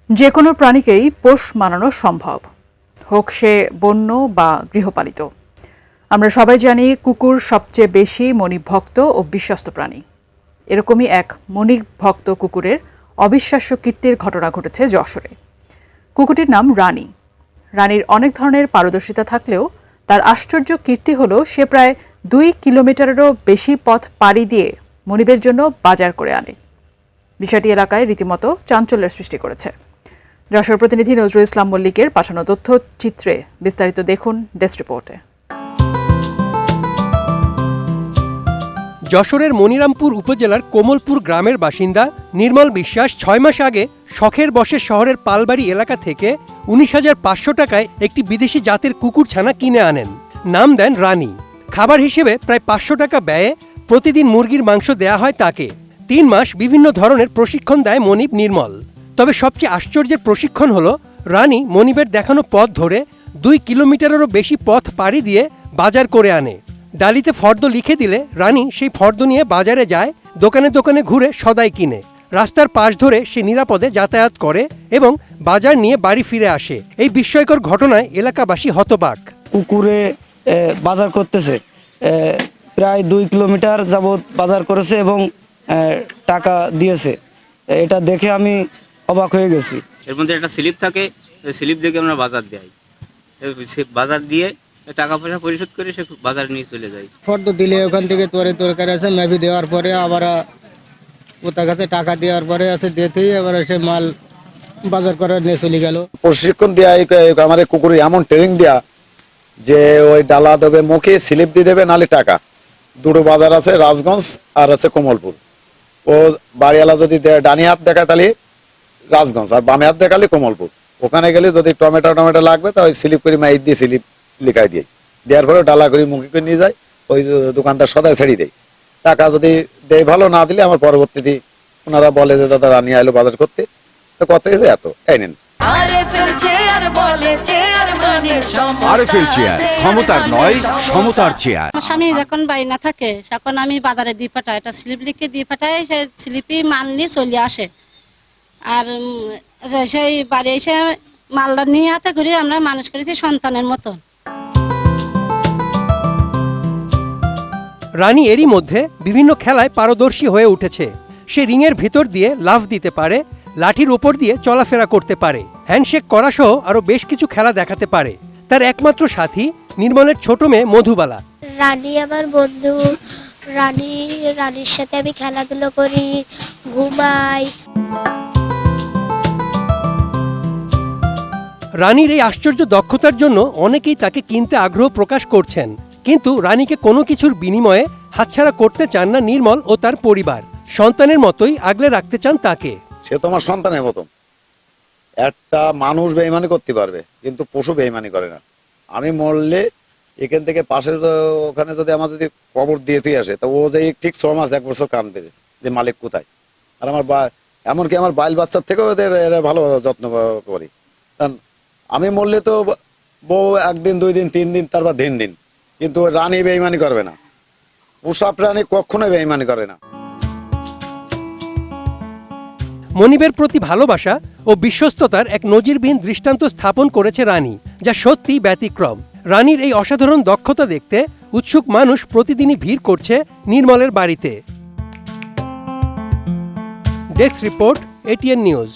যে কোনো প্রাণীকেই পোষ মানানো সম্ভব, হোক সে বন্য বা গৃহপালিত। আমরা সবাই জানি কুকুর সবচেয়ে বেশি মণিভক্ত ও বিশ্বস্ত প্রাণী। এরকমই এক মণিভক্ত কুকুরের অবিশ্বাস্য কীর্তির ঘটনা ঘটেছে যশোরে। কুকুরটির নাম রানী। রানীর অনেক ধরনের পারদর্শিতা থাকলেও তার আশ্চর্য কীর্তি হলো সে প্রায় 2 কিলোমিটারেরও বেশি পথ পাড়ি দিয়ে মনিবের জন্য বাজার করে আনে। বিষয়টি এলাকায় রীতিমতো চাঞ্চল্যের সৃষ্টি করেছে। যশোর প্রতিনিধি নজরুল ইসলাম মল্লিকের পাঠানো তথ্যচিত্রে বিস্তারিত দেখুন ডেস্ক রিপোর্টে। যশোরের মনিরামপুর উপজেলার কোমলপুর গ্রামের বাসিন্দা নির্মল বিশ্বাস 6 মাস আগে শখের বশে শহরের পালবাড়ি এলাকা থেকে 19,500 টাকায় একটি বিদেশি জাতের কুকুরছানা কিনে আনেন। নাম দেন রানী। খাবার হিসেবে প্রায় 500 টাকা ব্যয়ে প্রতিদিন মুরগির মাংস দেয়া হয় তাকে। 3 মাস বিভিন্ন ধরনের প্রশিক্ষণ দেয় মনিব নির্মল। তবে সবচেয়ে আশ্চর্যের প্রশিক্ষণ হলো রানী মনিবের দেখানো পথ ধরে 2 কিলোমিটারেরও বেশি পথ পাড়ি দিয়ে বাজার করে আনে। ডালিতে ফর্দ লিখে দিলে রানী সেই ফর্দ নিয়ে বাজারে যায়, দোকানে দোকানে ঘুরে সদাই কিনে। রাস্তার পাশ ধরে সে নিরাপদে যাতায়াত করে এবং বাজার নিয়ে বাড়ি ফিরে আসে। এই বিস্ময়কর ঘটনায় এলাকাবাসী হতবাক। কুকুরে বাজার করতেছে, প্রায় 2 কিলোমিটার যাবৎ বাজার করেছে এবং টাকা দিয়েছে। এটা দেখে আমি অবাক হয়ে গেছি। এর মধ্যে একটা স্লিপ থাকে, স্লিপ দেখে আমরা বাজার দেই, বাজার দিয়ে টাকা পয়সা পরিশোধ করে সে বাজার নিয়ে চলে যায়। ফর্দ দিলে ওখান থেকে তরকারি আছে ম্যাপি দেওয়ার পরে আবার ও তার কাছে টাকা দেওয়ার পরে আছে দিতেই আবার সে মাল বাজার করে নিয়ে চলে গেল। প্রশিক্ষণ দেওয়া আমার কুকুরে এমন ট্রেনিং দেওয়া যে ওই ডালা দেবে মুখে, স্লিপ দিয়ে দেবে, নালে টাকা। দুটো বাজার আছে, রাজগঞ্জ আর আছে কোমলপুর। ও বাড়িওয়ালা যদি ডানি হাত দেখায় তাহলে রাজগঞ্জ, আর বামে হাত দেখালে কোমলপুর। ওখানে গেলে যদি টমেটো লাগবে তা ওই স্লিপ করে মাইর দিয়ে স্লিপ লিখাই দিয়ে দেওয়ার পরে ডালা করে মুখে করে নিয়ে যায়। ওই দোকানদার সদাই ছেড়ে দেয়। টাকা যদি দেয় ভালো, না দিলে আমার পরবর্তীতে ওনারা বলে যে দাদা রানী আইলো বাজার করতে, তো কত হয়েছে এত, এই নেন। আরএফএল চেয়ার, ক্ষমতার নয় সমতার চেয়ার। আমার স্বামী যখন বাড়ি না থাকে তখন আমি বাজারে দিয়ে পাঠাই, এটা স্লিপ লিখে দিয়ে পাঠাই, সেই স্লিপই মাল নিয়ে চলে আসে। আর সেই বাড়ি এসে মালটা নিয়ে হাতে করে আমরা মানুষ করেছি সন্তানের মতন। রানী এরই মধ্যে বিভিন্ন খেলায় পারদর্শী হয়ে উঠেছে। সে রিংয়ের ভিতর দিয়ে লাফ দিতে পারে, লাঠির ওপর দিয়ে চলাফেরা করতে পারে, হ্যান্ডশেক করা সহ আরো বেশ কিছু খেলা দেখাতে পারে। তার একমাত্র সাথী নির্মলের ছোট মেয়ে মধুবালা। রানী আমার বন্ধু, রানীর সাথে আমি খেলাধুলো করি, ঘুমাই। রানীর এই আশ্চর্য দক্ষতার জন্য অনেকেই তাকে কিনতে আগ্রহ প্রকাশ করছেন, কিন্তু রানীকে কোনো কিছুর বিনিময়ে হাতছাড়া করতে চান না নির্মল ও তার পরিবার। সন্তানের মতোই আগলে রাখতে চান তাকে। সে তোমার সন্তানের মতন। একটা মানুষ বেইমানি করতে পারবে, কিন্তু পশু বেইমানি করে না। আমি মরলে এখান থেকে পাশের ওখানে যদি আমার যদি কবর দিয়ে তুই আসে, তো ও যে ঠিক 6 মাস 1 বছর কাঁদবে যে মালিক কোথায়। আর আমার এমনকি আমার বাইল বাচ্চার থেকেও ওদের ভালো যত্ন করি। কারণ আমি মরলে তো বউ 1 দিন 2 দিন 3 দিন তারপর দিন, কিন্তু রানী বেইমানি করবে না। পোষা প্রাণী কখনোই বেইমানি করে না। মনিবের প্রতি ভালোবাসা ও বিশ্বস্ততার এক নজিরবিহীন দৃষ্টান্ত স্থাপন করেছে রানী, যা সত্যি ব্যতিক্রম। রানীর এই অসাধারণ দক্ষতা দেখতে উৎসুক মানুষ প্রতিদিনই ভিড় করছে নির্মলের বাড়িতে। Desk report, ATN news.